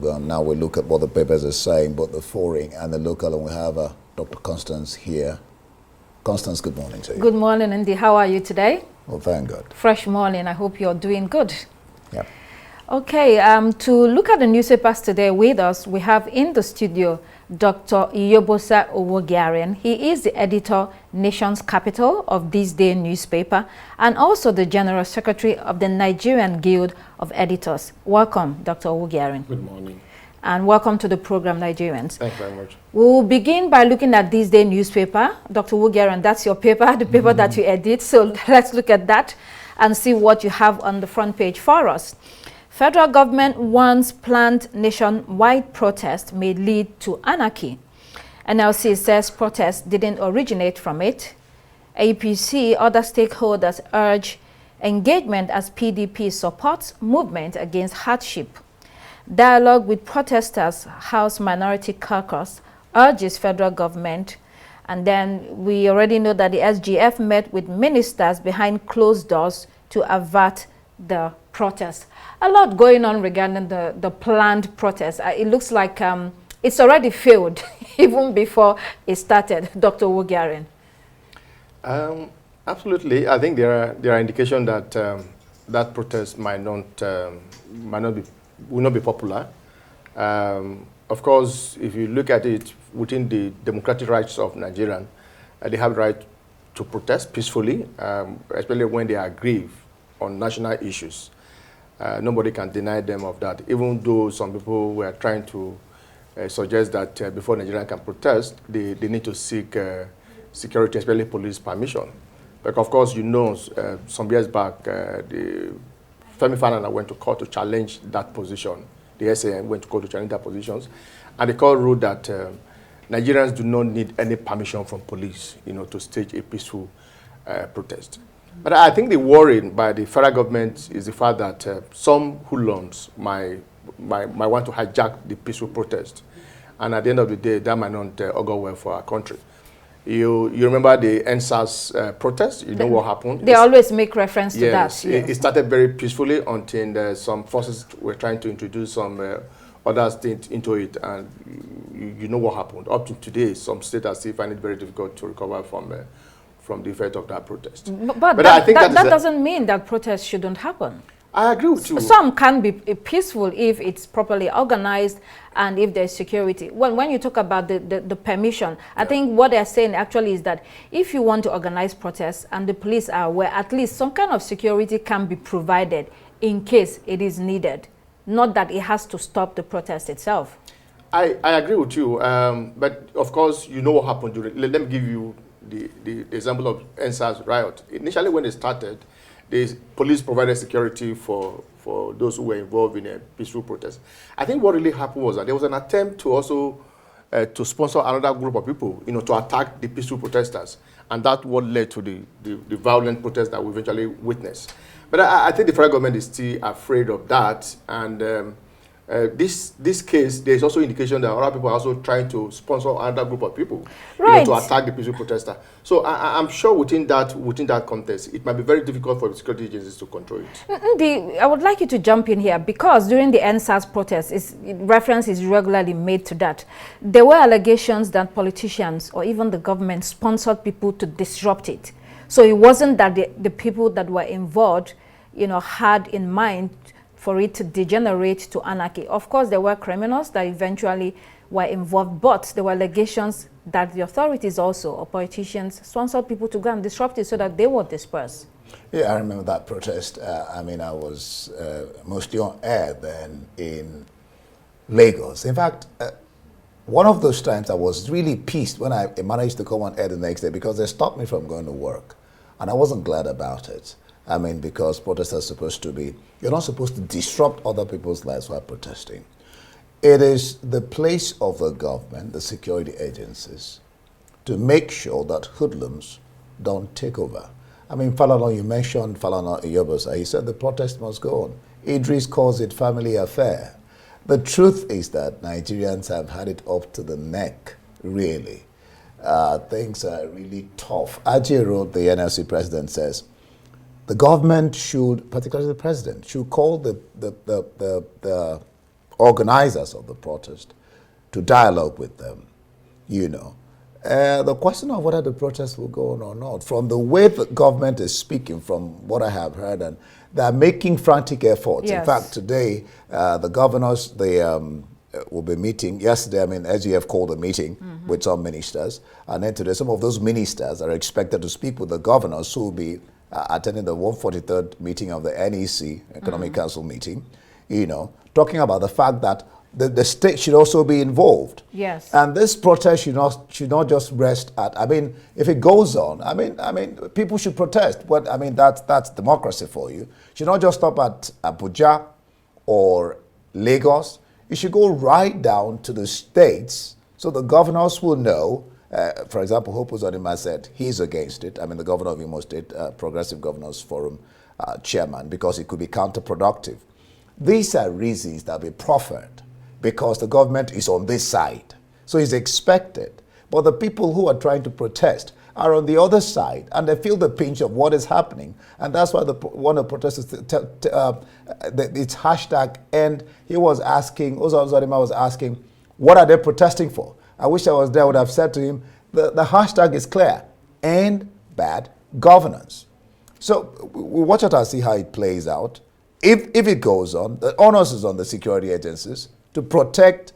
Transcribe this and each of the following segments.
Now we look at what the papers are saying, both the foreign and the local, and we have Dr. Constance here. Constance, good morning to you. Good morning, Andy. How are you today? Well, thank God. Fresh morning. I hope you're doing good. Yeah. Okay, to look at the newspapers today with us, we have in the studio Dr. Iyobosa Owogiaren. He is the editor, Nation's Capital of This Day newspaper, and also the General Secretary of the Nigerian Guild of Editors. Welcome, Dr. Owogiaren. Good morning. And welcome to the program, Nigerians. Thank you very much. We'll begin by looking at This Day newspaper. Dr. Owogiaren, that's your paper, the paper that you edit. So let's look at that and see what you have on the front page for us. Federal government warns planned nationwide protest may lead to anarchy. NLC says protests didn't originate from it. APC, other stakeholders urge engagement as PDP supports movement against hardship. Dialogue with protesters, House Minority Caucus urges federal government. And then we already know that the SGF met with ministers behind closed doors to avert the protest. A lot going on regarding the planned protest. It looks like it's already failed even before it started. Dr. Owogiaren. Absolutely. I think there are indications that that protest will not be popular. Of course, if you look at it within the democratic rights of Nigerians, they have the right to protest peacefully, especially when they are aggrieved on national issues. Nobody can deny them of that, even though some people were trying to suggest that before Nigeria can protest, they need to seek security, especially police permission. But of course, you know, some years back, the Femi Falana went to court to challenge that position. The SAM went to court to challenge that positions. And the court ruled that Nigerians do not need any permission from police, to stage a peaceful protest. But I think the worry by the federal government is the fact that some hoodlums might want to hijack the peaceful protest. And at the end of the day, that might not augur well for our country. You remember the NSAS protest? You know what happened? They always make reference to that. Yes. It started very peacefully until some forces were trying to introduce some other states into it. And you know what happened. Up to today, some states are still finding it very difficult to recover from the effect of that protest. But I think that doesn't mean that protests shouldn't happen. I agree with you. Some can be peaceful if it's properly organized and if there's security. Well, when you talk about the permission, I think what they're saying actually is that if you want to organize protests and the police are aware, at least some kind of security can be provided in case it is needed. Not that it has to stop the protest itself. I agree with you. But of course, you know what happened during. Let me give you the example of NSAS riot. Initially, when it started, the police provided security for those who were involved in a peaceful protest. I think what really happened was that there was an attempt to also to sponsor another group of people, to attack the peaceful protesters, and that what led to the violent protest that we eventually witnessed. But I think the federal government is still afraid of that, and this case, there's also indication that other people are also trying to sponsor another group of people, to attack the peaceful protester. So I'm sure within that context, it might be very difficult for the security agencies to control it. I would like you to jump in here because during the NSAS protest, reference is regularly made to that. There were allegations that politicians or even the government sponsored people to disrupt it. So it wasn't that the people that were involved, had in mind for it to degenerate to anarchy. Of course, there were criminals that eventually were involved, but there were allegations that the authorities also, or politicians, sponsored people to go and disrupt it so that they would disperse. Yeah, I remember that protest. I was mostly on air then in Lagos. In fact, one of those times I was really pissed when I managed to come on air the next day because they stopped me from going to work. And I wasn't glad about it. Because protests are supposed to be, you're not supposed to disrupt other people's lives while protesting. It is the place of the government, the security agencies, to make sure that hoodlums don't take over. Falana, you mentioned Falana Iyobosa. He said the protest must go on. Idris calls it family affair. The truth is that Nigerians have had it up to the neck, really. Things are really tough. Ajiro, the NLC president, says, the government should, particularly the president, should call the organizers of the protest to dialogue with them, you know. The question of whether the protest will go on or not, from the way the government is speaking, from what I have heard, and they're making frantic efforts. Yes. In fact, today, the governors, they will be meeting. Yesterday, I mean, SGF called a meeting with some ministers, and then today, some of those ministers are expected to speak with the governors who will be attending the 143rd meeting of the NEC, Economic Council meeting, you know, talking about the fact that the state should also be involved. Yes. And this protest should not just rest at, I mean, if it goes on, I mean, people should protest. But I mean, that's democracy for you. It should not just stop at Abuja or Lagos. It should go right down to the states so the governors will know. For example, Hope Uzodimma said he's against it. I mean, the governor of Imo State, Progressive Governors Forum chairman, because it could be counterproductive. These are reasons that be proffered because the government is on this side. So it's expected. But the people who are trying to protest are on the other side, and they feel the pinch of what is happening. And that's why one of the protesters, it's hashtag, and he was asking, Uzodimma was asking, what are they protesting for? I wish I was there. I would have said to him, the hashtag is clear, end bad governance. So we watch it and see how it plays out. If it goes on, the onus is on the security agencies to protect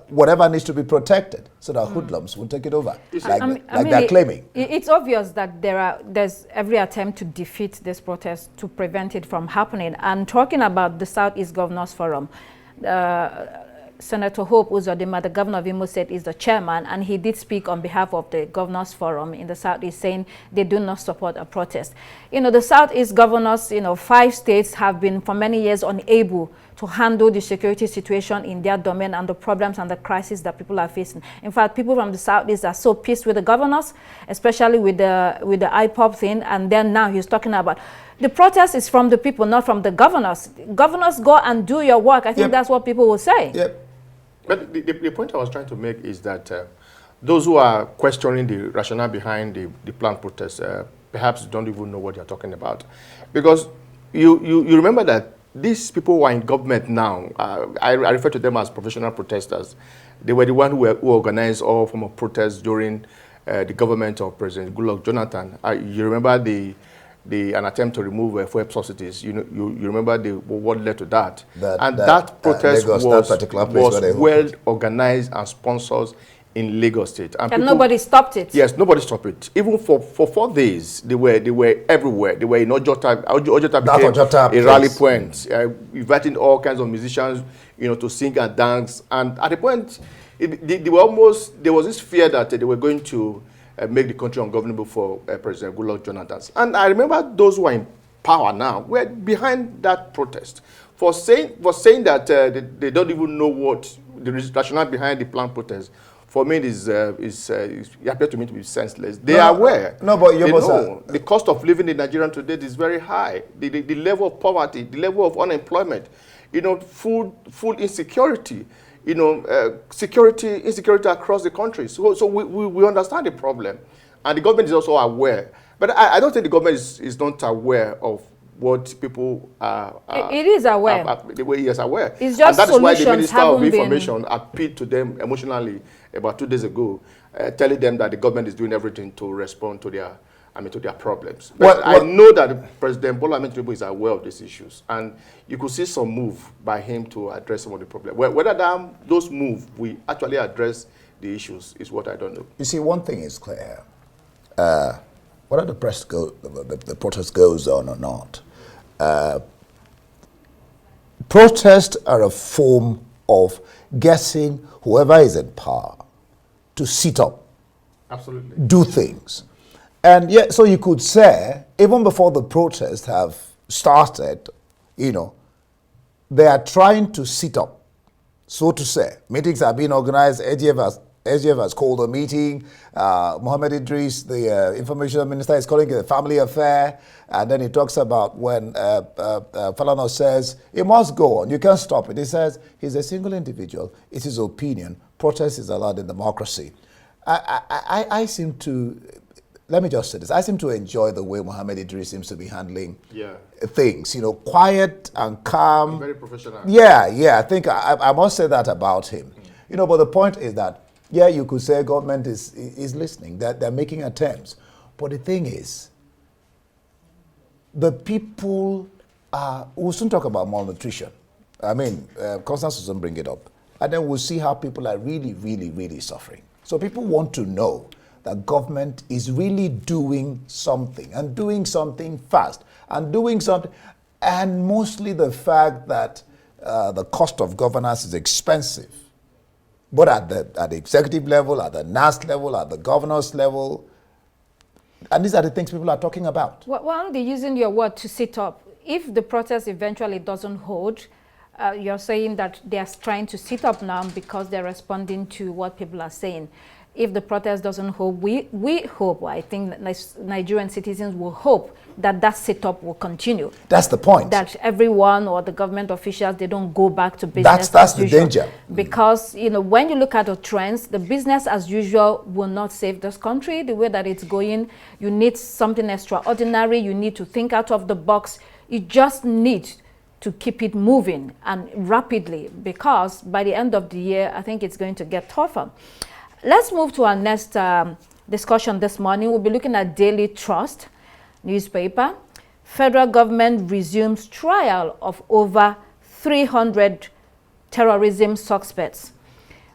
whatever needs to be protected so that hoodlums won't take it over, like they're claiming. It's obvious that there's every attempt to defeat this protest, to prevent it from happening. And talking about the Southeast Governors Forum, Senator Hope Uzodimma, the governor of Imo State, is the chairman, and he did speak on behalf of the Governors Forum in the Southeast, saying they do not support a protest. You know, the Southeast governors, 5 states have been for many years unable to handle the security situation in their domain and the problems and the crises that people are facing. In fact, people from the Southeast are so pissed with the governors, especially with the IPOP thing, and then now he's talking about the protest is from the people, not from the governors. Governors, go and do your work. I think that's what people will say. Yep. But the point I was trying to make is that those who are questioning the rationale behind the planned protest perhaps don't even know what you're talking about. Because you remember that these people who are in government now, I refer to them as professional protesters. They were the ones who organized all form of protests during the government of President Goodluck Jonathan. You remember an attempt to remove fuel subsidies. You remember what led to that. That protest Lagos, was well organized and sponsored in Lagos State. And nobody stopped it. Yes, nobody stopped it. Even for 4 days, they were everywhere. They were in Ojota. Ojota became a rally point, inviting all kinds of musicians, to sing and dance. And at the point, there was this fear that they were going to make the country ungovernable for President Goodluck Jonathan. And I remember those who are in power now were behind that protest for saying that they don't even know what the rationale behind the planned protest. For me, it appears to me to be senseless. They are aware. No, but they know the cost of living in Nigeria today is very high. The level of poverty, the level of unemployment, food insecurity, insecurity across the country. So we understand the problem, and the government is also aware. But I don't think the government is not aware of what people are. It is aware. The way he is aware. It's just and that is why the solutions Minister of Information appealed to them emotionally about 2 days ago, telling them that the government is doing everything to respond to their problems. But I know that President Bola Ahmed Tinubu is aware of these issues, and you could see some move by him to address some of the problems. Whether those moves we actually address the issues is what I don't know. You see, one thing is clear. Whether the protest goes on or not, protests are a form of getting whoever is in power to sit up, absolutely, do things. And yet, so you could say, even before the protests have started, they are trying to sit up, so to say. Meetings are being organized. SGF has called a meeting. Mohammed Idris, the information minister, is calling it a family affair. And then he talks about when Falana says, it must go on. You can't stop it. He says, he's a single individual. It's his opinion. Protest is allowed in democracy. I seem to let me just say this. I seem to enjoy the way Mohammed Idris seems to be handling Yeah. things, quiet and calm. Very professional. Yeah, I think I must say that about him. But the point is that, yeah, you could say government is listening, that they're making attempts. But the thing is, the people we'll soon talk about malnutrition. I mean, Constance doesn't bring it up. And then we'll see how people are really, really, really suffering. So people want to know that government is really doing something, and doing something fast, and doing something, and mostly the fact that the cost of governance is expensive, but at the executive level, at the NAS level, at the governor's level, and these are the things people are talking about. Well, they're using your word to sit up. If the protest eventually doesn't hold, you're saying that they're trying to sit up now because they're responding to what people are saying. If the protest doesn't hold, we hope, I think Nigerian citizens will hope that that sit-up will continue. That's the point. That everyone or the government officials, they don't go back to business That's as the usual. danger. Because, when you look at the trends, the business as usual will not save this country the way that it's going. You need something extraordinary. You need to think out of the box. You just need to keep it moving and rapidly, because by the end of the year, I think it's going to get tougher. Let's move to our next discussion this morning. We'll be looking at Daily Trust newspaper. Federal government resumes trial of over 300 terrorism suspects.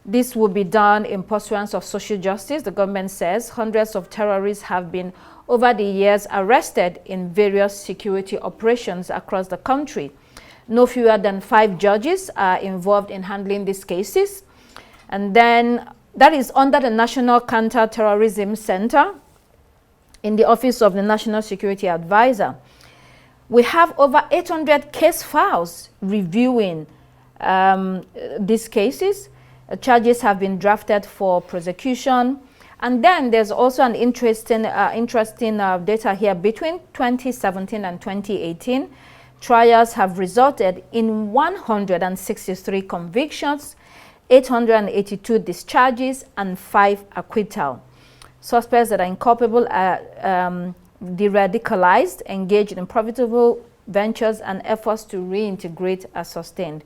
This will be done in pursuance of social justice. The government says hundreds of terrorists have been, over the years, arrested in various security operations across the country. No fewer than 5 judges are involved in handling these cases. And then that is under the National Counter-Terrorism Center in the Office of the National Security Advisor. We have over 800 case files reviewing these cases. Charges have been drafted for prosecution. And then there's also an interesting data here. Between 2017 and 2018, trials have resulted in 163 convictions, 882 discharges, and 5 acquittal. Suspects that are inculpable are de-radicalized, engaged in profitable ventures, and efforts to reintegrate are sustained.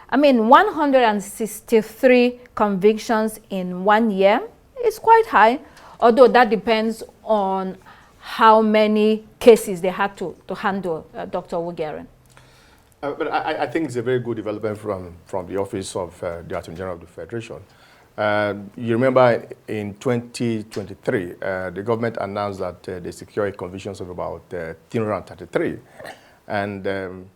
I mean, 163 convictions in 1 year is quite high, although that depends on how many cases they had to handle, Dr. Wugeren. But I think it's a very good development from the Office of the Attorney General of the Federation. You remember in 2023, the government announced that they secured convictions of about 333. And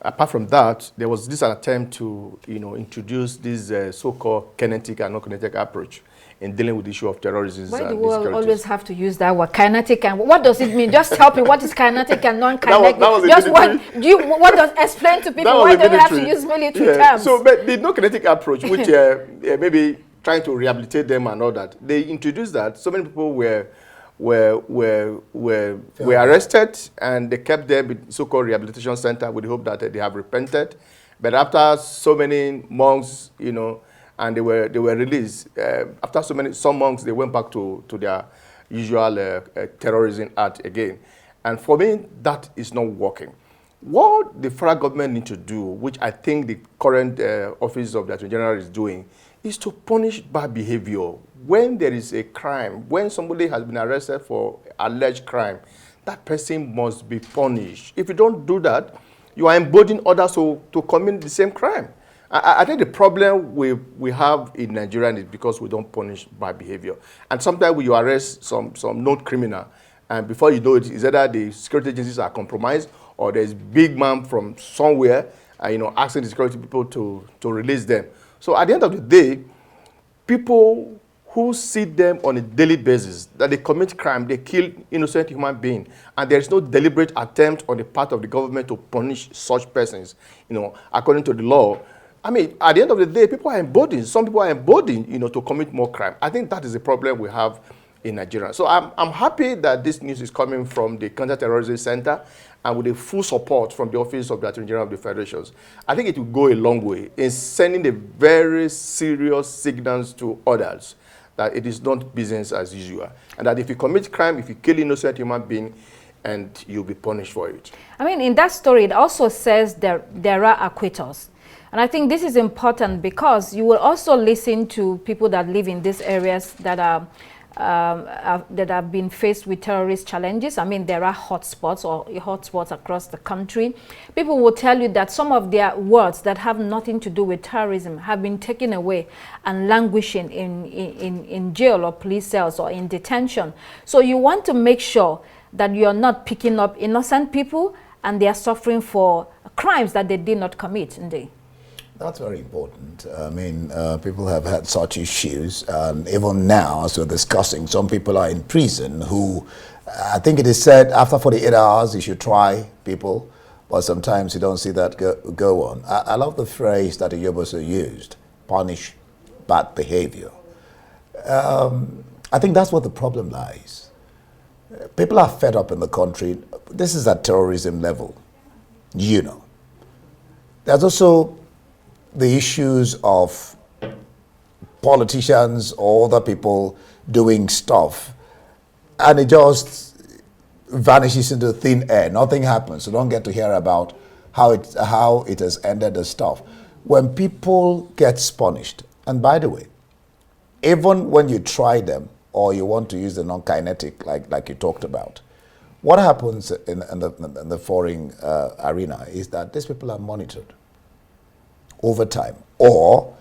apart from that, there was this attempt to introduce this so-called kinetic and non-kinetic approach in dealing with the issue of terrorism. Why do we always have to use that word, kinetic, and what does it mean? Just tell me what is kinetic and non-kinetic. What does explain to people why don't we have to use military terms? So, but the non-kinetic approach, which maybe trying to rehabilitate them and all that, they introduced that. So many people were arrested, and they kept them in so-called rehabilitation center with the hope that they have repented. But after so many months, and they were released. After some months, they went back to their usual terrorism act again. And for me, that is not working. What the federal government needs to do, which I think the current Office of the Attorney General is doing, is to punish bad behavior. When there is a crime, when somebody has been arrested for alleged crime, that person must be punished. If you don't do that, you are emboldening others to commit the same crime. I think the problem we have in Nigeria is because we don't punish bad behavior. And sometimes you arrest some known criminal, and before you know it, it's either the security agencies are compromised or there's big man from somewhere, asking the security people to release them. So at the end of the day, people who see them on a daily basis, that they commit crime, they kill innocent human beings, and there is no deliberate attempt on the part of the government to punish such persons, according to the law. I mean, at the end of the day, people are emboldened. Some people are emboldened, to commit more crime. I think that is the problem we have in Nigeria. So I'm happy that this news is coming from the Counter-Terrorism Center and with the full support from the Office of the Attorney General of the Federations. I think it will go a long way in sending a very serious signals to others that it is not business as usual, and that if you commit crime, if you kill innocent human being, and you'll be punished for it. I mean, in that story, it also says there are acquittals. And I think this is important because you will also listen to people that live in these areas that that have been faced with terrorist challenges. I mean, there are hotspots across the country. People will tell you that some of their words that have nothing to do with terrorism have been taken away and languishing in jail or police cells or in detention. So you want to make sure that you're not picking up innocent people and they are suffering for crimes that they did not commit. Indeed. That's very important. I mean, people have had such issues, and even now, as we're discussing, some people are in prison who, I think it is said, after 48 hours, you should try people, but sometimes you don't see that go on. I love the phrase that Yoboso used, punish bad behavior. I think that's where the problem lies. People are fed up in the country. This is at terrorism level, you know. There's also the issues of politicians or other people doing stuff, and it just vanishes into thin air. Nothing happens. You don't get to hear about how it has ended the stuff. When people get punished, and by the way, even when you try them or you want to use the non-kinetic like you talked about, what happens in the foreign arena is that these people are monitored over time. Or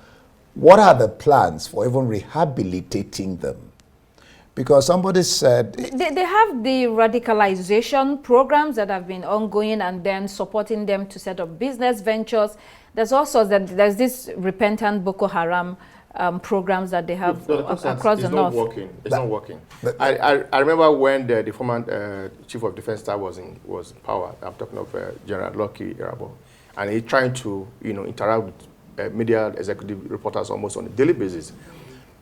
what are the plans for even rehabilitating them? Because somebody said... They have the radicalization programs that have been ongoing and then supporting them to set up business ventures. There's also there's this repentant Boko Haram programs that they have across the north. It's not working. I remember when the former Chief of Defense Staff was in power. I'm talking of General Lucky Irabo. And he's trying to, interact with media executive reporters almost on a daily basis.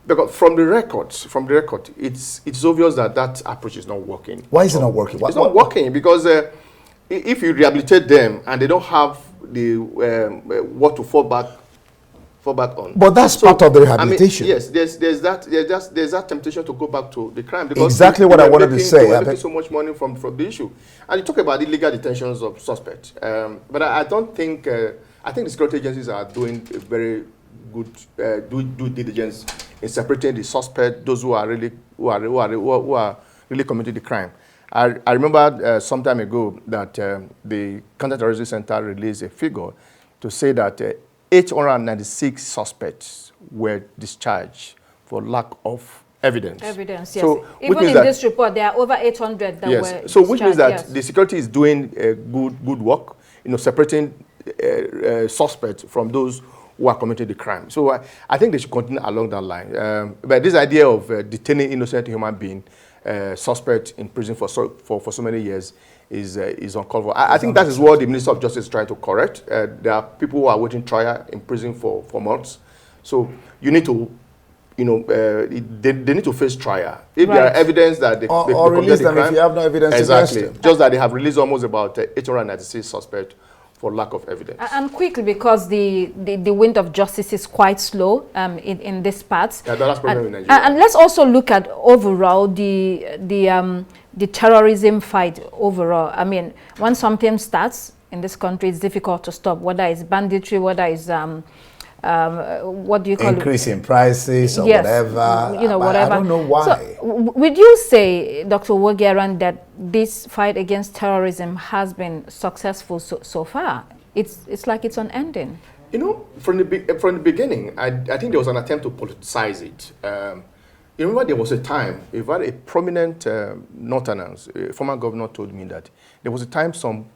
Because from the record, it's obvious that approach is not working. Why is it not working? It's not working because if you rehabilitate them and they don't have the what to fall back on. But that's part of the rehabilitation. I mean, yes, there's that temptation to go back to the crime. Because exactly what I wanted to say. They were making so much money from the issue. And you talk about illegal detentions of suspects. But I don't think, I think the security agencies are doing a very good due diligence in separating the suspect, those who are really committing the crime. I remember some time ago that the Counter-Terrorism Center released a figure to say that 896 suspects were discharged for lack of evidence. Evidence, yes. So, even in this report, there are over 800 that were discharged. So which means that the security is doing good work, separating suspects from those who are committing the crime. So I think they should continue along that line. But this idea of detaining innocent human being, suspect in prison for so many years is uncalled for. I think that is what the Minister of Justice is trying to correct. There are people who are waiting trial in prison for months. So you need to, they need to face trial. If there are evidence that they release them if you have no evidence against them. Just that they have released almost about 896 suspects for lack of evidence. And quickly, because the wind of justice is quite slow in this part. Yeah, that's problem in Nigeria. And let's also look at overall the terrorism fight overall. I mean, when something starts in this country, it's difficult to stop, whether it's banditry, whether it's what do you call increase in prices or whatever. Whatever. I don't know why. So, would you say, Dr. Wogiaran, that this fight against terrorism has been successful so far? It's like it's unending. From the beginning, I think there was an attempt to politicize it. You remember there was a time, a very prominent Northerners, a former governor told me that there was a time some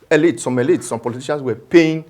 politicians were paying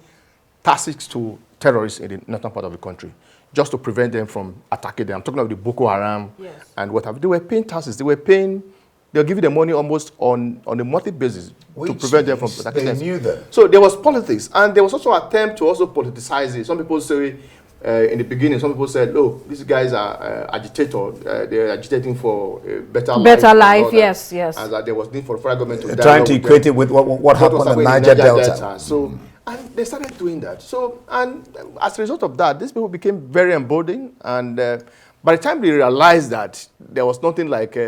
taxes to terrorists in the northern part of the country, just to prevent them from attacking them. I'm talking about the Boko Haram and what have you. They were paying taxes. They were giving them money almost on a monthly basis to prevent them from attacking them. They knew them. So there was politics, and there was also an attempt to also politicize it. Some people say, in the beginning, some people said, "Look, these guys are agitators. They're agitating for a better life." Better life, yes. And that there was need for the federal government to trying to equate it with what happened in the Niger Delta. So. And they started doing that. So, and as a result of that, these people became very emboldened. And By the time they realized that there was nothing like, by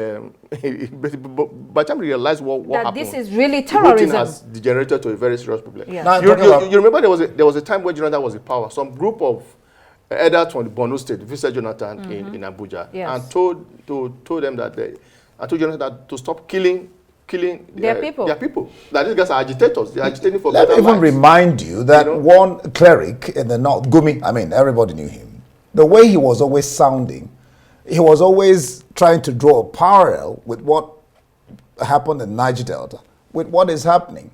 the time they realized what that happened, this is really the whole thing terrorism. has degenerated to a very serious problem. Yeah. Now, You remember there was a time when Jonathan was in power. Some group of elders from the Borno State visited Jonathan in Abuja and told them that I told Jonathan to stop killing their people. That these guys are agitators. They're agitating for Let me better even lives. remind you that one cleric in the north, Gumi, I mean, everybody knew him. The way he was always sounding, he was always trying to draw a parallel with what happened in Niger Delta, with what is happening.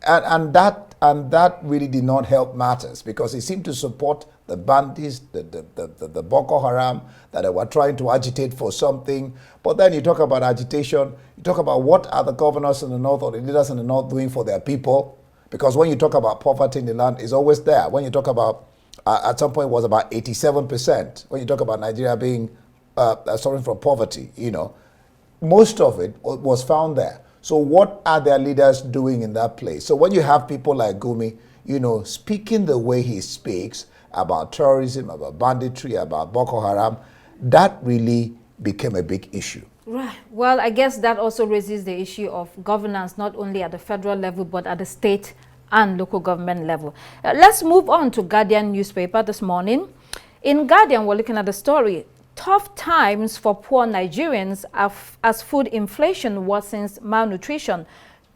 And that really did not help matters, because he seemed to support the bandits, the Boko Haram, that they were trying to agitate for something. But then you talk about agitation, you talk about what are the governors in the north or the leaders in the north doing for their people? Because when you talk about poverty in the land, it's always there. When you talk about, at some point it was about 87%. When you talk about Nigeria being suffering from poverty, most of it was found there. So what are their leaders doing in that place? So when you have people like Gumi, speaking the way he speaks about terrorism, about banditry, about Boko Haram, that really became a big issue. Right. Well, I guess that also raises the issue of governance, not only at the federal level, but at the state and local government level. Let's move on to Guardian newspaper this morning. In Guardian, we're looking at the story, tough times for poor Nigerians as food inflation worsens malnutrition.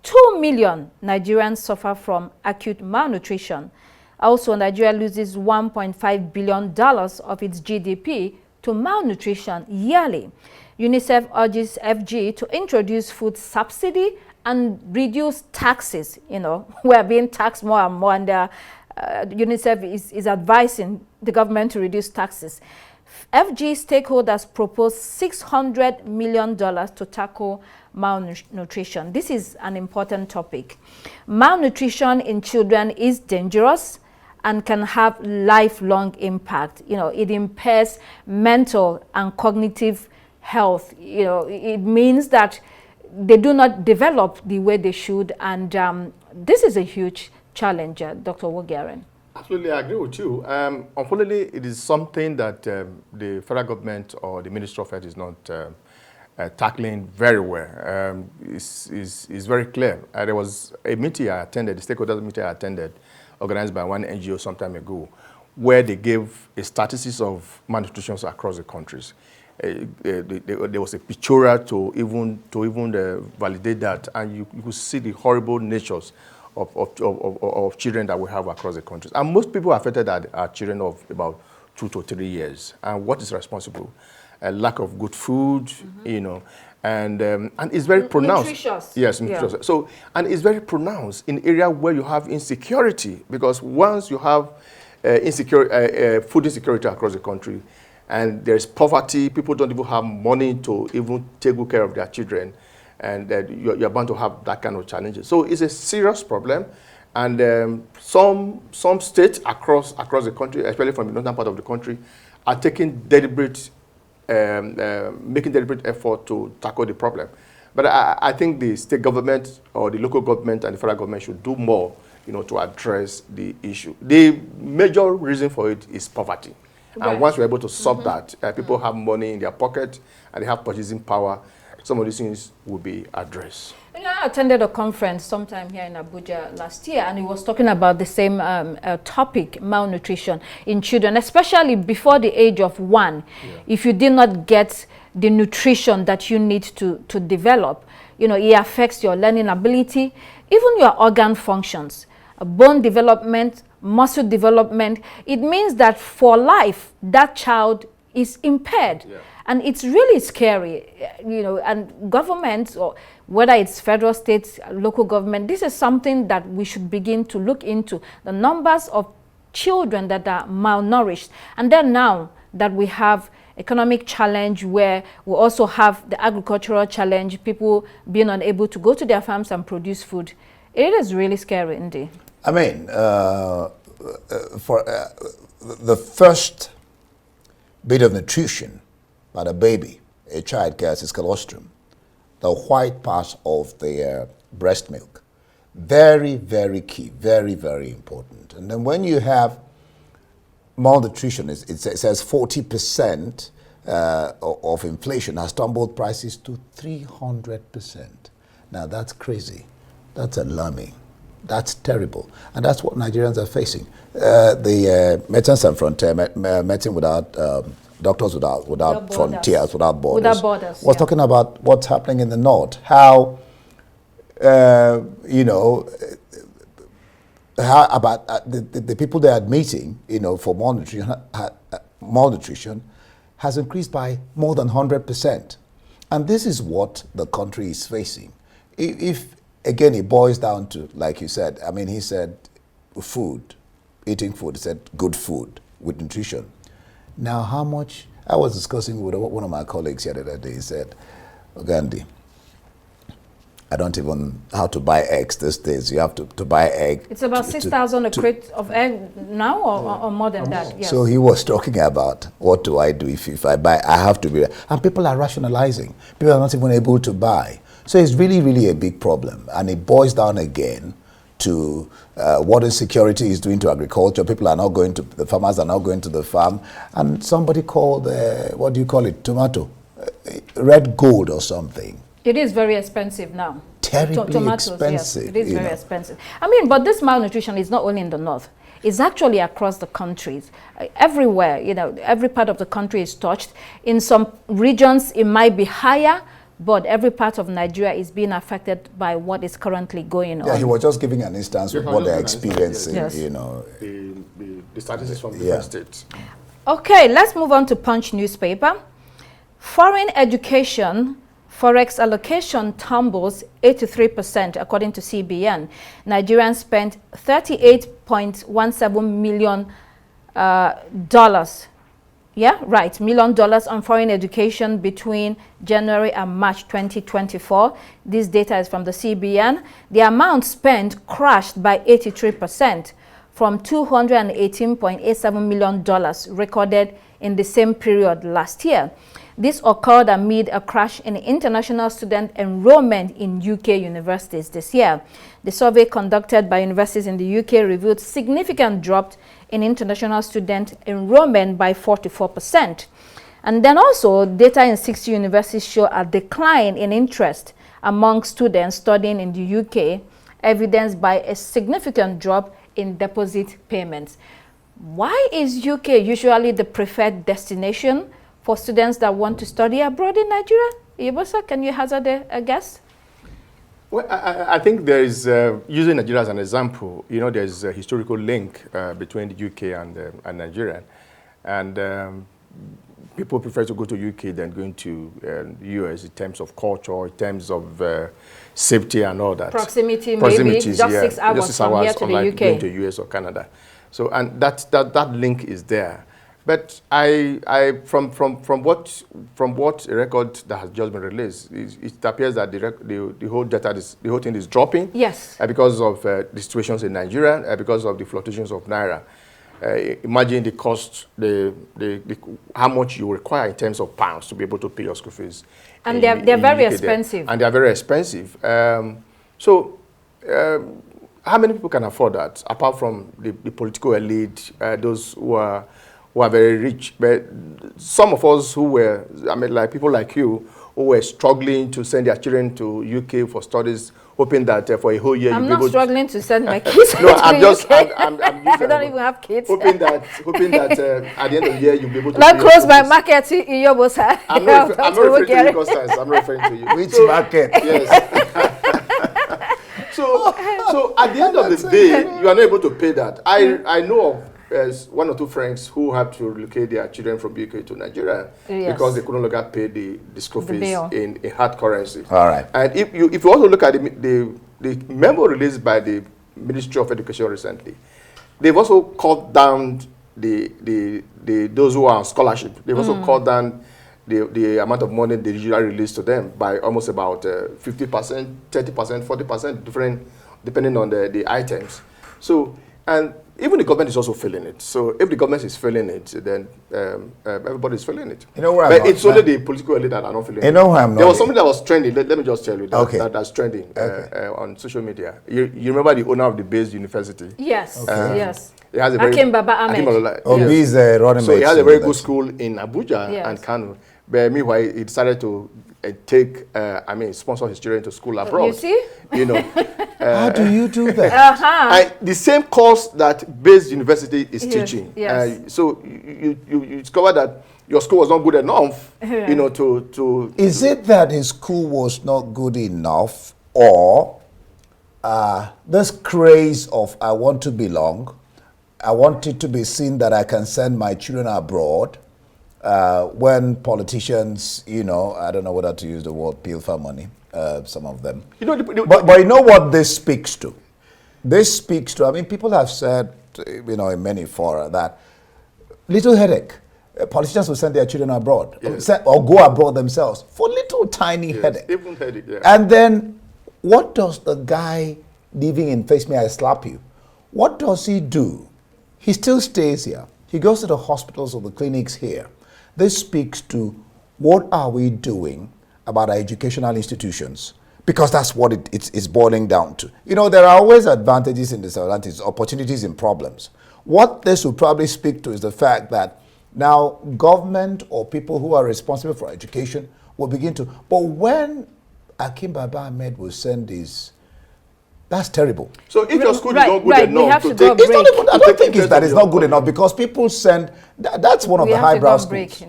2 million Nigerians suffer from acute malnutrition. Also, Nigeria loses $1.5 billion of its GDP to malnutrition yearly. UNICEF urges FG to introduce food subsidy and reduce taxes. We are being taxed more and more, and UNICEF is advising the government to reduce taxes. FG stakeholders propose $600 million to tackle malnutrition. This is an important topic. Malnutrition in children is dangerous and can have lifelong impact. It impairs mental and cognitive health. It means that they do not develop the way they should, and this is a huge challenge, Dr. Wogaren. Absolutely, I agree with you. Unfortunately, it is something that the federal government or the Ministry of Health is not tackling very well. It's very clear. There was a meeting I attended, the stakeholders meeting I attended, organized by one NGO some time ago, where they gave a statistics of malnutrition across the countries. There was a pictorial to even validate that, and you could see the horrible natures of children that we have across the countries. And most people affected are children of about 2 to 3 years. And what is responsible? A lack of good food, and it's very pronounced. Nutritious. Yes, nutritious. Yeah. So, and it's very pronounced in area where you have insecurity, because once you have food insecurity across the country, and there's poverty, people don't even have money to even take good care of their children, and you're bound to have that kind of challenges. So it's a serious problem, and some states across the country, especially from the northern part of the country, are taking making deliberate effort to tackle the problem. But I think the state government or the local government and the federal government should do more, to address the issue. The major reason for it is poverty. Right. And once we're able to solve that, people have money in their pocket and they have purchasing power, some of these things will be addressed. I attended a conference sometime here in Abuja last year, and it was talking about the same topic, malnutrition in children, especially before the age of 1. Yeah. If you did not get the nutrition that you need to develop, it affects your learning ability, even your organ functions, bone development, muscle development. It means that for life, that child is impaired. Yeah. And it's really scary, and governments, or whether it's federal, state, local government, this is something that we should begin to look into. The numbers of children that are malnourished. And then now that we have economic challenge, where we also have the agricultural challenge, people being unable to go to their farms and produce food, it is really scary indeed. I mean, for the first bit of nutrition that a baby, a child gets is colostrum, the white part of the breast milk. Very, very key, very, very important. And then when you have malnutrition, it says 40% of inflation has tumbled prices to 300%. Now that's crazy. That's alarming. That's terrible. And that's what Nigerians are facing. The Médecins Sans Frontières, Medicine Without, Doctors Without Frontiers, Without Borders, was talking about what's happening in the north. How, you know, how about the people they are meeting, you know, for malnutrition has increased by more than 100%. And this is what the country is facing. If again, it boils down to, like you said, I mean, he said food, eating food, he said good food with nutrition. Now, how much, I was discussing with one of my colleagues the other day, he said, Gandhi, I don't even know how to buy eggs these days. You have to buy egg. It's about 6,000 a crate of egg now, or more than that. Yes. So he was talking about, what do I do if I buy? I have to be, and people are rationalizing. People are not even able to buy. So it's really, really a big problem. And it boils down again to what insecurity is doing to agriculture. People are not going to, the farmers are not going to the farm. And somebody called, what do you call it, tomato? Red gold or something. It is very expensive now. Terribly expensive. Yes, it is very expensive. I mean, but this malnutrition is not only in the north. It's actually across the countries. Everywhere, you know, every part of the country is touched. In some regions, it might be higher, but every part of Nigeria is being affected by what is currently going on. Yeah, he was just giving an instance of what they're experiencing, yes. You know. The statistics from different states. Okay, let's move on to Punch newspaper. Foreign education Forex allocation tumbles 83% according to CBN. Nigerians spent $38.17 million million dollars on foreign education between January and March 2024. This data is from the CBN. The amount spent crashed by 83% from $218.87 million recorded in the same period last year. This occurred amid a crash in international student enrollment in UK universities this year. The survey conducted by universities in the UK revealed significant drop in international student enrollment by 44%. And then also, data in 60 universities show a decline in interest among students studying in the UK, evidenced by a significant drop in deposit payments. Why is UK usually the preferred destination for students that want to study abroad in Nigeria? Ibosa, can you hazard a guess? Well, I think there is, using Nigeria as an example, you know, there's a historical link between the UK and Nigeria. And people prefer to go to UK than going to the US in terms of culture, in terms of safety and all that. Proximity, maybe just 6 hours just 6 from hours here to the UK. Going to US or Canada. So, and that link is there. But from what a record that has just been released, it appears that the whole thing is dropping. Yes. Because of the situations in Nigeria, because of the fluctuations of naira. Imagine the cost, how much you require in terms of pounds to be able to pay your school fees. And they're very expensive. And they're very expensive. How many people can afford that, apart from the political elite, those who are very rich? But some of us who were, I mean, like people like you, who were struggling to send their children to UK for studies, hoping that for a whole year I'm you'll not be able struggling to send my kids no, to I'm just, UK. I'm I don't even have kids. hoping that at the end of the year you'll be able to. Not close my market in Iyobosa. I'm not referring to you, Constance. I'm not referring to you. Which market? Yes. So at the end of the day, you are not able to pay that. I know of one or two friends who had to relocate their children from UK to Nigeria because they could no longer pay the school fees in hard currency. All right. And if you also look at the memo released by the Ministry of Education recently, they've also cut down those who are on scholarship. They've also cut down the amount of money they usually release to them by almost about 50%, 30%, 40%, depending on the items. So And even the government is also feeling it. So if the government is feeling it, then everybody is feeling it. You know where but it's only the political elite that are not feeling it. You know where I'm not. There was something that was trending. Let me just tell you that, okay. that's trending on social media. You remember the owner of the Bayes University? Yes. Okay. Yes. He has a very Akim Baba Ahmed. He's running. So he has a very good school in Abuja and Kano. But meanwhile, he decided to sponsor his children to school abroad. You see? You know. How do you do that? The same course that Bayes University is teaching. Yes. So you discover that your school was not good enough, you know, to... Is it that his school was not good enough, or this craze of I want to belong, I want it to be seen that I can send my children abroad, when politicians, you know, I don't know whether to use the word pilfer money, some of them. You know, but you know what this speaks to? This speaks to, I mean, people have said, you know, in many fora that little headache. Politicians will send their children abroad, or go abroad themselves for little tiny headache. Even headache, And then what does the guy living in Face Me, I Slap You, what does he do? He still stays here. He goes to the hospitals or the clinics here. This speaks to what are we doing about our educational institutions, because that's what it's boiling down to. You know, there are always advantages and disadvantages, opportunities and problems. What this will probably speak to is the fact that now government or people who are responsible for education will begin to, but when Akim Baba Ahmed will send these, that's terrible. So if your school is not good enough to take... It's not even, I don't think it's that it's not good enough, because people send, that's one of the highbrow schools.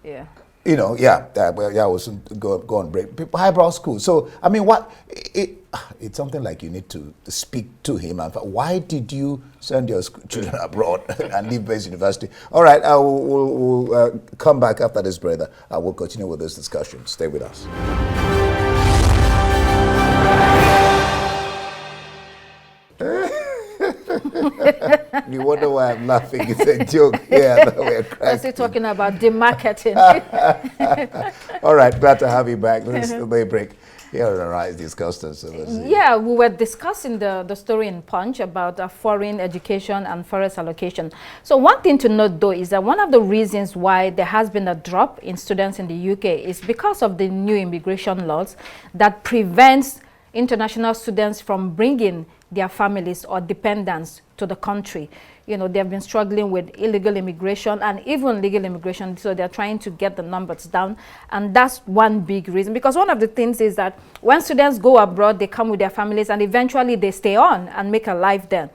Yeah. You know, we'll soon go on break. People, highbrow school. So, I mean, it's something like you need to speak to him. And why did you send your children abroad and leave Bayes University? All right, we'll come back after this, brother. We'll continue with this discussion. Stay with us. You wonder why I'm laughing. It's a joke. Yeah, we're cracking. We're talking about demarketing. All right, glad to have you back. Let's break. Here on Rise Discussions. Yeah, we were discussing the story in Punch about foreign education and forest allocation. So one thing to note, though, is that one of the reasons why there has been a drop in students in the UK is because of the new immigration laws that prevents international students from bringing their families or dependents to the country. You know, they've been struggling with illegal immigration and even legal immigration, so they're trying to get the numbers down. And that's one big reason, because one of the things is that when students go abroad, they come with their families and eventually they stay on and make a life there.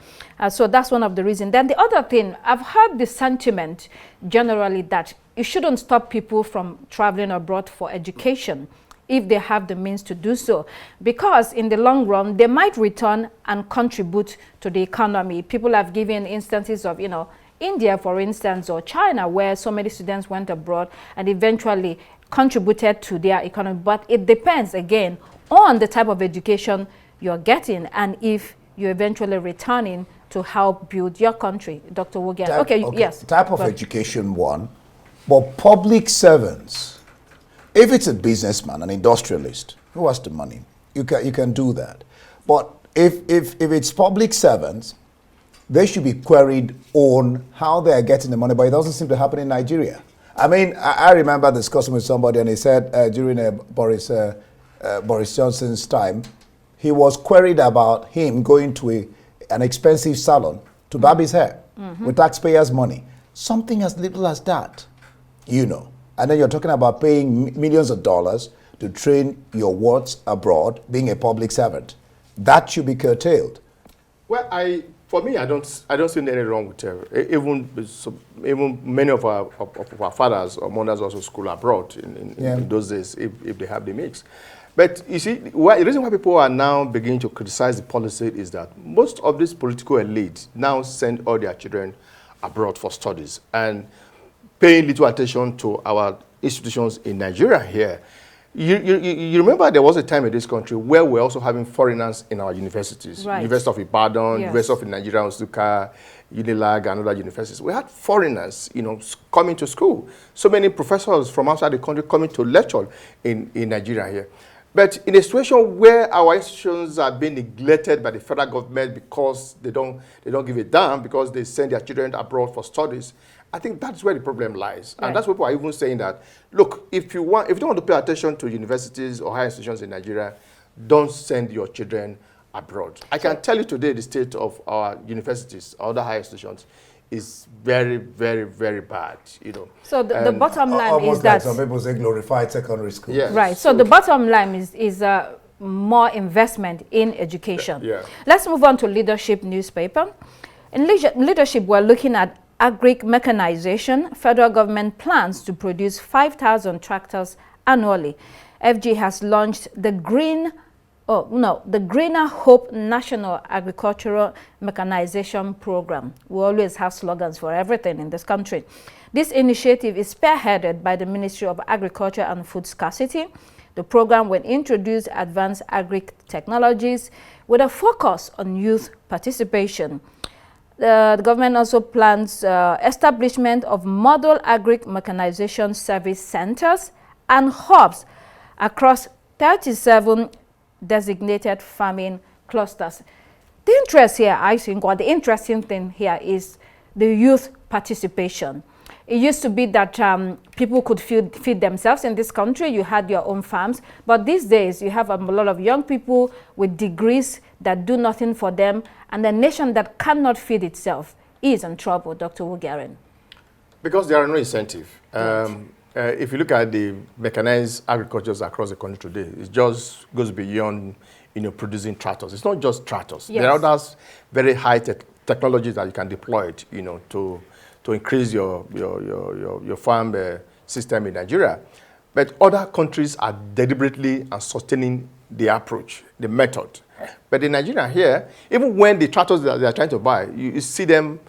So that's one of the reasons. Then the other thing, I've heard the sentiment generally that you shouldn't stop people from traveling abroad for education if they have the means to do so, because in the long run, they might return and contribute to the economy. People have given instances of, you know, India, for instance, or China, where so many students went abroad and eventually contributed to their economy. But it depends, again, on the type of education you're getting and if you're eventually returning to help build your country. Dr. Wogan. Okay, yes. Type of education, one, but public servants. If it's a businessman, an industrialist who has the money, you can do that. But if it's public servants, they should be queried on how they are getting the money. But it doesn't seem to happen in Nigeria. I mean, I remember discussing with somebody, and he said during Boris Johnson's time, he was queried about him going to an expensive salon to barb his hair with taxpayers' money. Something as little as that, you know. And then you're talking about paying millions of dollars to train your wards abroad, being a public servant. That should be curtailed. Well, for me, I don't see anything wrong with it. Even many of our fathers or mothers also school abroad in those days, if they have the mix. But you see, the reason why people are now beginning to criticize the policy is that most of this political elite now send all their children abroad for studies and paying little attention to our institutions in Nigeria here. You remember there was a time in this country where we're also having foreigners in our universities. Right. University of Ibadan, Yes. University of Nigeria, Nsukka, Unilag, and other universities. We had foreigners, you know, coming to school. So many professors from outside the country coming to lecture in Nigeria here. But in a situation where our institutions are being neglected by the federal government because they don't give a damn, because they send their children abroad for studies, I think that's where the problem lies. Right. And that's what people are even saying that, look, if you don't want to pay attention to universities or higher institutions in Nigeria, don't send your children abroad. I can tell you today the state of our universities, other higher institutions, is very, very, very bad, you know. So the bottom line almost is that... like some people say glorified secondary school. Yes. Right. So the bottom line is more investment in education. Yeah. Let's move on to Leadership newspaper. In Leadership, we're looking at agric mechanization. Federal government plans to produce 5,000 tractors annually. FG has launched the Greener Hope National Agricultural Mechanization Program. We always have slogans for everything in this country. This initiative is spearheaded by the Ministry of Agriculture and Food Scarcity. The program will introduce advanced agric technologies with a focus on youth participation. The government also plans establishment of model agric mechanization service centers and hubs across 37 designated farming clusters. The interest here, I think, or the interesting thing here is the youth participation. It used to be that people could feed themselves in this country. You had your own farms. But these days, you have a lot of young people with degrees that do nothing for them. And a nation that cannot feed itself is in trouble, Dr. Wugaren. Because there are no incentive. If you look at the mechanized agricultures across the country today, it just goes beyond, you know, producing tractors. It's not just tractors. Yes. There are other very high technologies that you can deploy it, you know, to increase your farm system in Nigeria. But other countries are deliberately and sustaining the approach, the method. But in Nigeria here, even when the tractors that they are trying to buy, you see them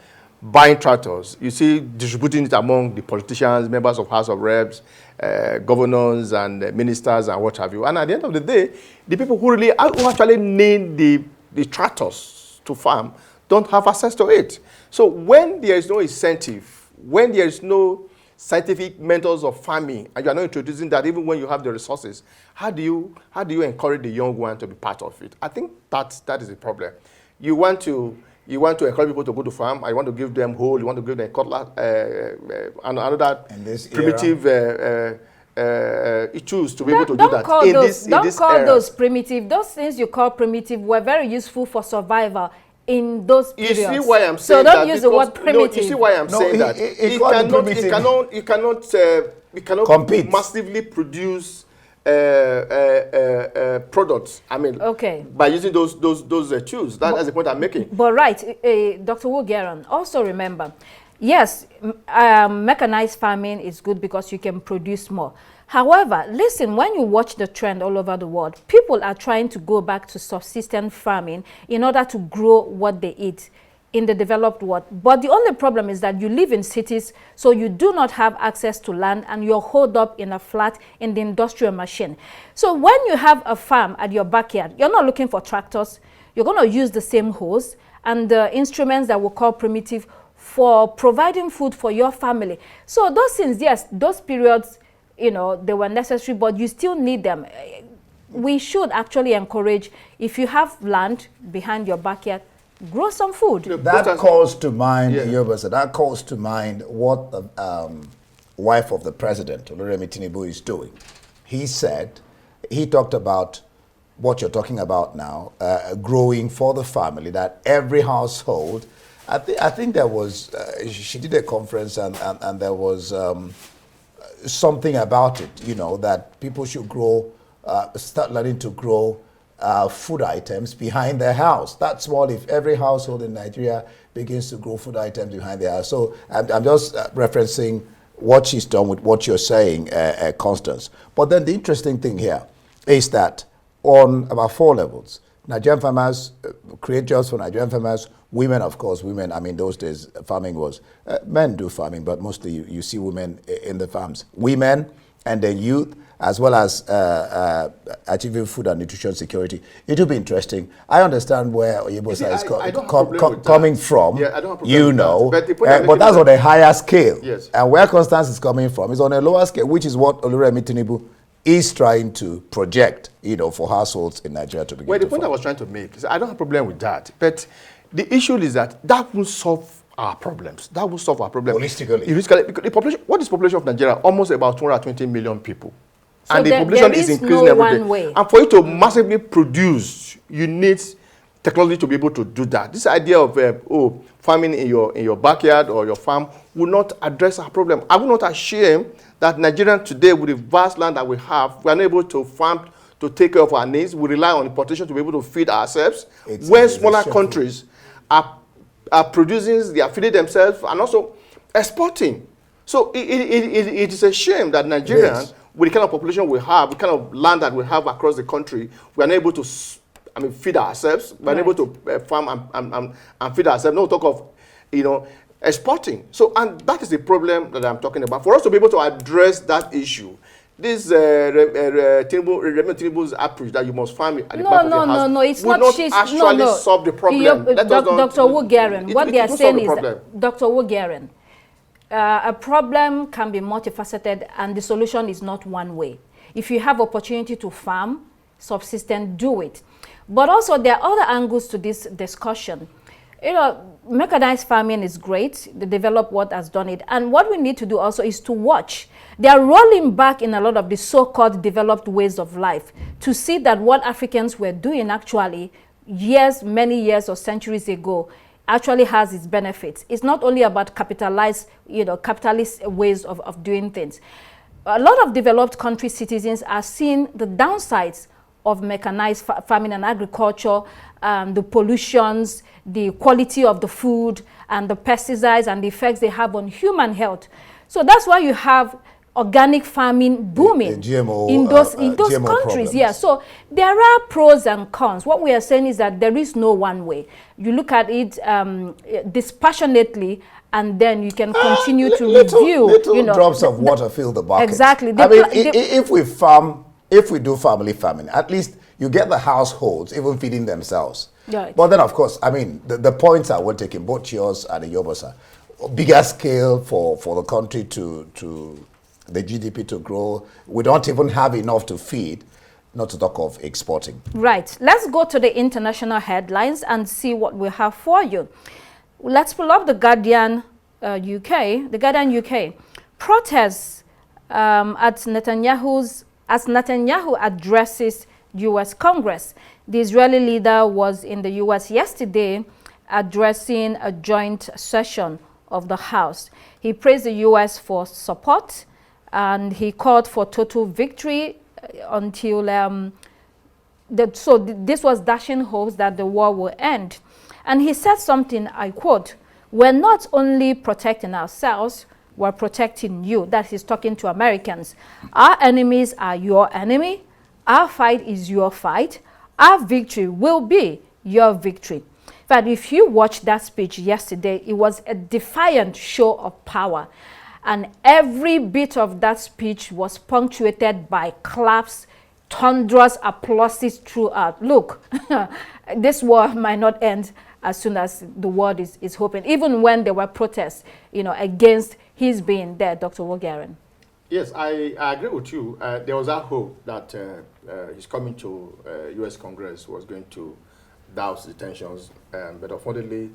buying tractors. You see distributing it among the politicians, members of House of Reps, governors and ministers and what have you. And at the end of the day, the people who actually need the tractors to farm don't have access to it. So when there is no incentive, when there is no scientific methods of farming, and you are not introducing that even when you have the resources, how do you encourage the young one to be part of it? I think that is the problem. You want to encourage people to go to farm. I want to give them hoe. You want to give them cutlass and another primitive issues to be able to do that. Don't call those primitive. Those things you call primitive were very useful for survival in those periods. You see why I'm saying that? So don't use the word primitive. You see why I'm saying that? It cannot compete. Massively produce products. I mean, by using those tools. That's the point I'm making. But right, Dr. Wugaren, also remember, yes, mechanized farming is good because you can produce more. However, listen, when you watch the trend all over the world, people are trying to go back to subsistence farming in order to grow what they eat in the developed world. But the only problem is that you live in cities, so you do not have access to land and you're holed up in a flat in the industrial machine. So when you have a farm at your backyard, you're not looking for tractors. You're going to use the same hose and the instruments that we call primitive for providing food for your family. So those things, yes, those periods, you know, they were necessary, but you still need them. We should actually encourage, if you have land behind your backyard, grow some food. That calls to mind, that calls to mind what the wife of the president, Oluremi Tinubu, is doing. He talked about what you're talking about now, growing for the family, that every household, I think there was, she did a conference and there was something about it, you know, that people should grow, start learning to grow food items behind their house. That's what if every household in Nigeria begins to grow food items behind their house. So I'm just referencing what she's done with what you're saying, Constance. But then the interesting thing here is that on about 4 levels, Nigerian farmers create jobs for Nigerian farmers. Women, of course, I mean, those days farming was, men do farming, but mostly you see women in the farms. Women and then youth, as well as achieving food and nutrition security. It will be interesting. I understand where Oyebosa is coming from, yeah, I don't have you know, but that's on a higher scale. Yes. And where Constance is coming from is on a lower scale, which is what Oluremi Tinubu is trying to project, for households in Nigeria to begin Well, the to point I form. was trying to make is I don't have a problem with that. But the issue is that will solve our problems. That will solve our problems. Holistically. Because the population, what is the population of Nigeria? Almost about 220 million people. So And the there population is is increasing no every day. one way. And for you to massively produce, you need technology to be able to do that. This idea of farming in your backyard or your farm will not address our problem. I will not assume that Nigerians today, with the vast land that we have, we are not able to farm to take care of our needs. We rely on importation to be able to feed ourselves. Where smaller countries are producing, they are feeding themselves and also exporting. So it is a shame that Nigerians, with the kind of population we have, the kind of land that we have across the country, we are not able to feed ourselves. We are able to farm and feed ourselves. No talk of, exporting. So, and that is the problem that I'm talking about. For us to be able to address that issue, this Tinubu's approach that you must farm at the back of your house no, it's will not. not actually solve the problem. Dr. Wugaren, what they are saying is that, Dr. Wugaren, a problem can be multifaceted, and the solution is not one way. If you have opportunity to farm, subsistence, do it. But also there are other angles to this discussion. Mechanized farming is great. The developed world has done it. And what we need to do also is to watch. They are rolling back in a lot of the so-called developed ways of life to see that what Africans were doing actually many years or centuries ago actually has its benefits. It's not only about capitalist ways of doing things. A lot of developed country citizens are seeing the downsides of mechanized farming and agriculture, the pollutions, the quality of the food, and the pesticides and the effects they have on human health. So that's why you have organic farming booming GMO, in those GMO countries. problems. Yeah, so there are pros and cons. What we are saying is that there is no one way. You look at it dispassionately, and then you can continue to review. Little drops of water fill the bucket. Exactly. If we do family farming, at least you get the households even feeding themselves. Right. But then, of course, the points are well taken, both yours and Yobosa. Bigger scale for the country to the GDP to grow. We don't even have enough to feed, not to talk of exporting. Right. Let's go to the international headlines and see what we have for you. Let's pull up the Guardian UK. The Guardian UK. Protests as Netanyahu addresses U.S. Congress. The Israeli leader was in the U.S. yesterday addressing a joint session of the House. He praised the U.S. for support, and he called for total victory until this was dashing hopes that the war will end. And he said something, I quote, "We're not only protecting ourselves, we're protecting you." That he's talking to Americans. Our enemies are your enemy. Our fight is your fight. Our victory will be your victory. But if you watched that speech yesterday, it was a defiant show of power. And every bit of that speech was punctuated by claps, thunderous applauses throughout. Look, this war might not end as soon as the world is hoping, even when there were protests, against his being there, Dr. Wugaren. Yes, I agree with you. There was that hope that his coming to U.S. Congress was going to douse the tensions, but unfortunately,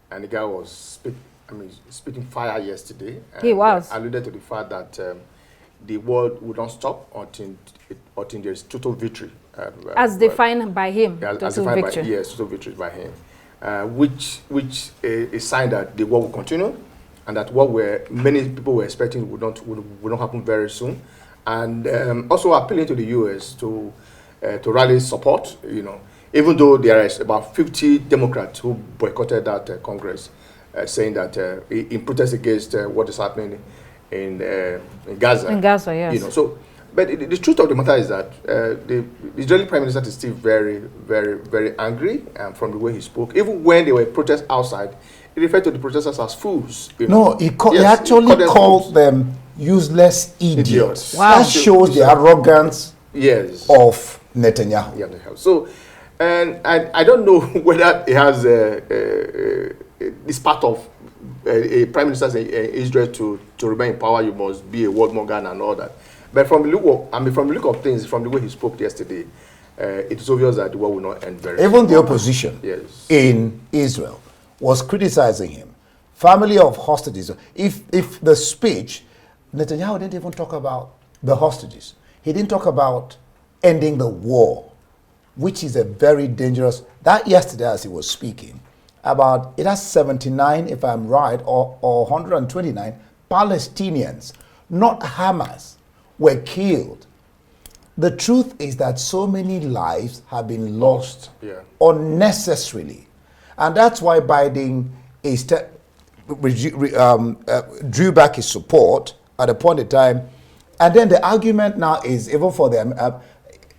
and the guy was spitting fire yesterday. He was. Alluded to the fact that the world would not stop until there is total victory. As defined by him, total victory. Yes, total victory by him. Which is a sign that the war will continue, and that what many people were expecting would not happen very soon, and also appealing to the U.S. to rally support. Even though there is about 50 Democrats who boycotted that Congress, saying that in protest against what is happening in Gaza. In Gaza, yes. But the truth of the matter is that the Israeli Prime Minister is still very, very, very angry from the way he spoke. Even when there were protests outside, he referred to the protesters as fools. No, he actually called them useless idiots. Wow. That shows the arrogance of Netanyahu. Yeah, so, and I don't know whether he has this part of a prime minister in Israel to remain in power. You must be a world monger and all that. But from the look of things, from the way he spoke yesterday, it is obvious that the war will not end very soon. Even the opposition in Israel was criticizing him. Family of hostages. If the speech, Netanyahu didn't even talk about the hostages. He didn't talk about ending the war, which is a very dangerous. That yesterday, as he was speaking, about it has 79, if I'm right, or 129 Palestinians, not Hamas, were killed. The truth is that so many lives have been lost unnecessarily. And that's why Biden is drew back his support at a point in time. And then the argument now is, even for them,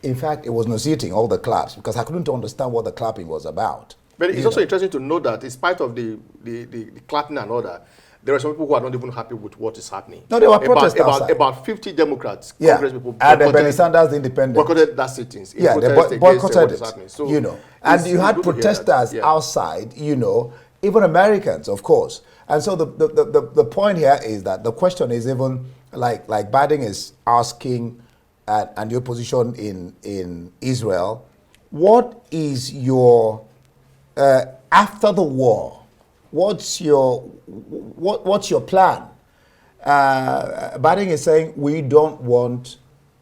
in fact, it was nauseating, all the claps, because I couldn't understand what the clapping was about. But it's also interesting to know that in spite of the clapping and all that, there are some people who are not even happy with what is happening. No, there were protests outside. About 50 Democrats, Congress people, and the Bernie Sanders, the Independent, boycotted that sittings. Yeah, they boycotted it. So you know, and you had protesters outside. You know, even Americans, of course. And so the point here is that the question is even like Biden is asking, and your position in Israel, what is your after the war? What's your plan? Biden is saying we don't want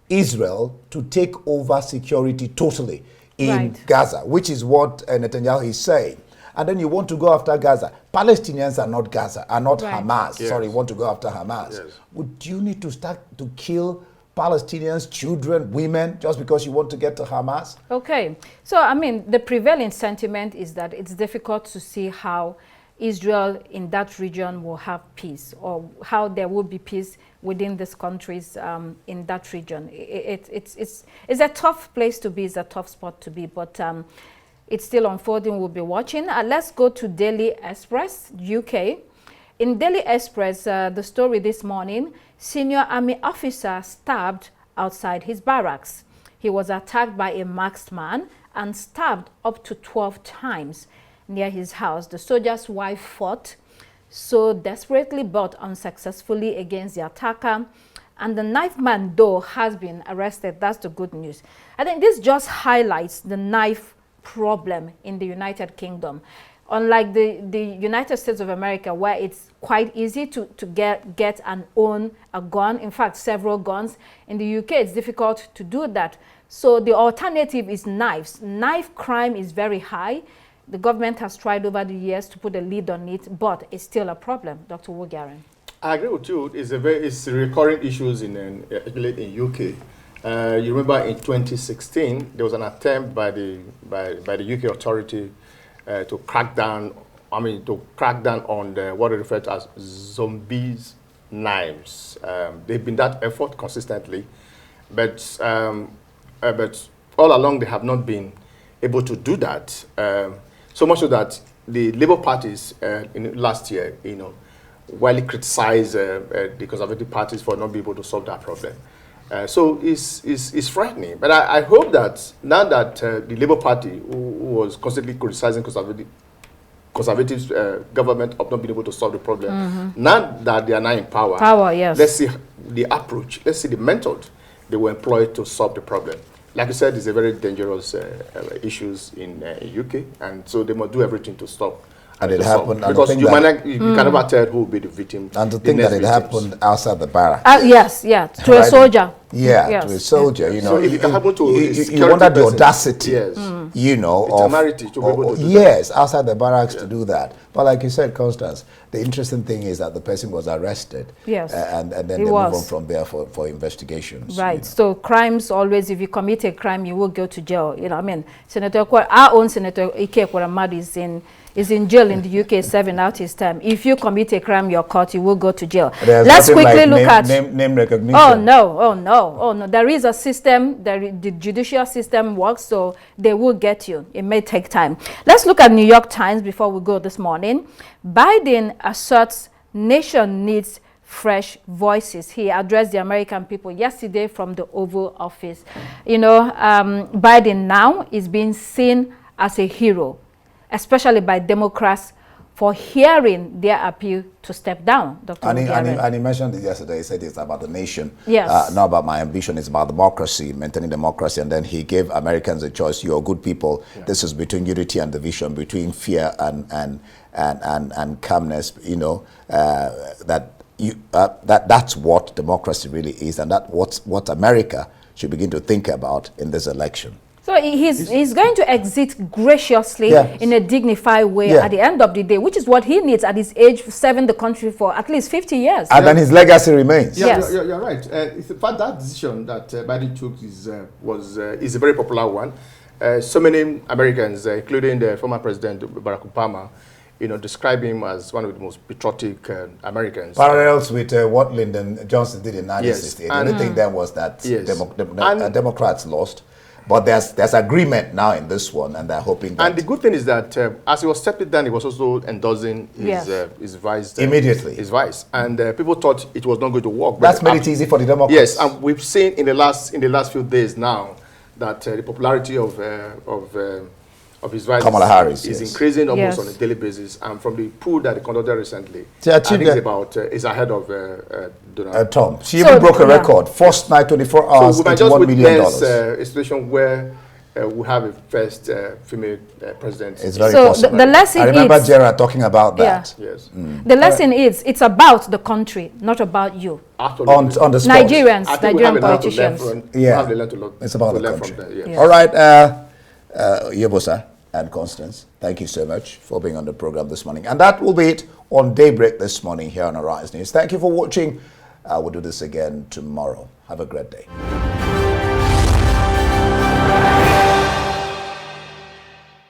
Israel to take over security totally in Gaza, which is what Netanyahu is saying. And then you want to go after Gaza. Palestinians are not Gaza, are not Hamas. Yes. Sorry, want to go after Hamas. Yes. Would you need to start to kill Palestinians, children, women, just because you want to get to Hamas? Okay. So, I mean, the prevailing sentiment is that it's difficult to see how Israel in that region will have peace, or how there will be peace within these countries in that region. It's a tough place to be, it's a tough spot to be, but it's still unfolding. We'll be watching. Let's go to Daily Express, UK. In Daily Express, the story this morning, senior army officer stabbed outside his barracks. He was attacked by a masked man and stabbed up to 12 times near his house. The soldier's wife fought so desperately but unsuccessfully against the attacker, and the knife man, though, has been arrested. That's the good news. I think this just highlights the knife problem in the United Kingdom. Unlike the United States of America, where it's quite easy to get and own a gun, in fact, several guns, in the UK, it's difficult to do that. So the alternative is knives. Knife crime is very high. The government has tried over the years to put a lid on it, but it's still a problem. Dr. Wogaran. I agree with you. It's recurring issues in UK. You remember in 2016 there was an attempt by the UK authority to crack down. To crack down on what they refer to as zombies knives. They've been that effort consistently, but all along they have not been able to do that. So much so that the Labour parties last year, widely criticized the Conservative parties for not being able to solve that problem. So it's frightening. But I hope that now that the Labour Party, who was constantly criticizing Conservative government of not being able to solve the problem, now that they are now in power, let's see the approach, let's see the method they will employ to solve the problem. Like you said, it's a very dangerous issues in UK, and so they must do everything to stop. And it happened, because you can never tell who will be the victim. And to think that it happened outside the barracks. Yes, to a soldier. Yeah, to a soldier. So if it can happen to you wonder the audacity, yes. The temerity to be able to do that. Outside the barracks to do that. But like you said, Constance, the interesting thing is that the person was arrested. Yes, and then they move on from there for investigations. Right. So crimes always, if you commit a crime, you will go to jail. Senator, our own Senator Ike Kwaramad is in jail in the UK serving out his time. If you commit a crime, you're caught, you will go to jail. Let's quickly look at name recognition. Oh no. There is a system, the judicial system works, so they will get you. It may take time. Let's look at New York Times before we go this morning. Biden asserts nation needs fresh voices. He addressed the American people yesterday from the Oval Office. Biden now is being seen as a hero, especially by Democrats for hearing their appeal to step down, Dr. Ugaren. And he mentioned it yesterday. He said it's about the nation, Yes. not about my ambition. It's about democracy, maintaining democracy. And then he gave Americans a choice. You're good people. Yeah. This is between unity and division, between fear and calmness. You know, that's what democracy really is, and that's what America should begin to think about in this election. So he's going to exit graciously in a dignified way at the end of the day, which is what he needs at his age, serving the country for at least 50 years. And then his legacy remains. Yeah, yes. you're right. In fact, that decision that Biden took is a very popular one. So many Americans, including the former President Barack Obama, describe him as one of the most patriotic Americans. Parallels with what Lyndon Johnson did in 1968. The only thing then was that Democrats lost. But there's agreement now in this one, and they're hoping that... And the good thing is that as he was stepping down, he was also endorsing his vice. Immediately. His vice. And people thought it was not going to work. That's made it easy for the Democrats. Yes, and we've seen in the last few days now that the popularity of his vice Kamala Harris is increasing almost on a daily basis. And from the poll that they conducted recently, I think it's ahead of Donald Trump. She even broke a record. First night, 24 hours, so we might $81 million. A situation where we have a first female president. It's very possible. The lesson I remember Gerard talking about that. Yes. The lesson is it's about the country, not about you. Absolutely. On the spot. Nigerian politicians. It's about the country. All right, Yebosa and Constance, thank you so much for being on the program this morning. And that will be it on Daybreak this morning here on Arise News. Thank you for watching. We'll do this again tomorrow. Have a great day.